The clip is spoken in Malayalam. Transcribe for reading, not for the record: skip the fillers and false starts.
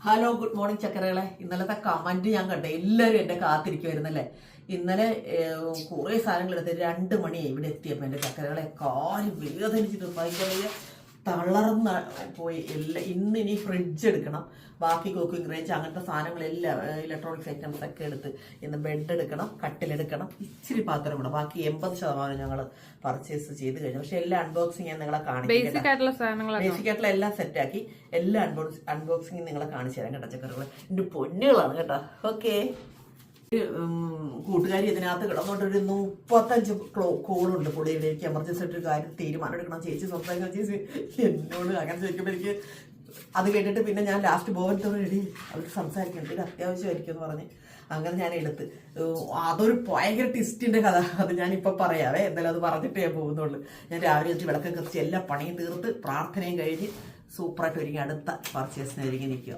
Hello good morning ചക്കരകളെ. ഇന്നലത്തെ കമന്റ് ഞാൻ കണ്ടേ, എല്ലാവരും എന്റെ കാത്തിരിക്കുമായിരുന്നല്ലേ. ഇന്നലെ കുറെ സാധനങ്ങൾ എടുത്ത് 2 മണിയായി ഇവിടെ എത്തിയപ്പോൾ എന്റെ ചക്കരകളെ കാല് വേദനിച്ചിട്ട് ഭയങ്കര തളർന്ന പോയി. ഇന്ന് ഇനി ഫ്രിഡ്ജ് എടുക്കണം, ബാക്കി കുക്കിംഗ് റേഞ്ച് അങ്ങനത്തെ സാധനങ്ങളെല്ലാം ഇലക്ട്രോണിക്സ് ഐറ്റംസ് ഒക്കെ എടുത്ത് ഇന്ന് ബെഡ് എടുക്കണം, കട്ടിലെടുക്കണം, ഇച്ചിരി പാത്രം കൂടെ. ബാക്കി 80% ഞങ്ങൾ പർച്ചേസ് ചെയ്ത് കഴിഞ്ഞു. പക്ഷെ എല്ലാ അൺബോക്സിംഗ് ഞാൻ നിങ്ങളെ കാണിക്കും. ബേസിക് ആയിട്ടുള്ള എല്ലാം സെറ്റാക്കി എല്ലാ അൺബോക്സിംഗ് നിങ്ങളെ കാണിച്ചു തരാം കേട്ടോ ചക്കരകളെ. എന്റെ പൊന്നുകളാണ് കേട്ടോ. ഓക്കെ, കൂട്ടുകാരി ഇതിനകത്ത് കിടന്നോട്ടൊരു 35 കോളുണ്ട് പൊടിയുടെ. എനിക്ക് എമർജൻസി ആയിട്ട് ഒരു കാര്യം തീരുമാനം എടുക്കണം, ചേച്ചി സംസാരിക്കണം. ചേച്ചി എന്നോട് അങ്ങനെ ചോദിക്കുമ്പോൾ എനിക്ക് അത് കേട്ടിട്ട് പിന്നെ ഞാൻ ലാസ്റ്റ് ബോധത്തോടെ എടി അവർക്ക് സംസാരിക്കണം, ഇത് അത്യാവശ്യമായിരിക്കും എന്ന് പറഞ്ഞ് അങ്ങനെ ഞാൻ എടുത്ത്. അതൊരു ഭയങ്കര ട്വിസ്റ്റിന്റെ കഥ, അത് ഞാനിപ്പോൾ പറയാവേ. എന്തായാലും അത് പറഞ്ഞിട്ട് ഞാൻ പോകുന്നുള്ളൂ. ഞാൻ രാവിലെ വെച്ച് വിളക്കം കത്തിച്ച് എല്ലാ പണിയും തീർത്ത് പ്രാർത്ഥനയും കഴിഞ്ഞ് സൂപ്പറായിട്ട് ഒരുങ്ങി അടുത്ത പർച്ചേസിന് ഒരുങ്ങി നിൽക്കുക.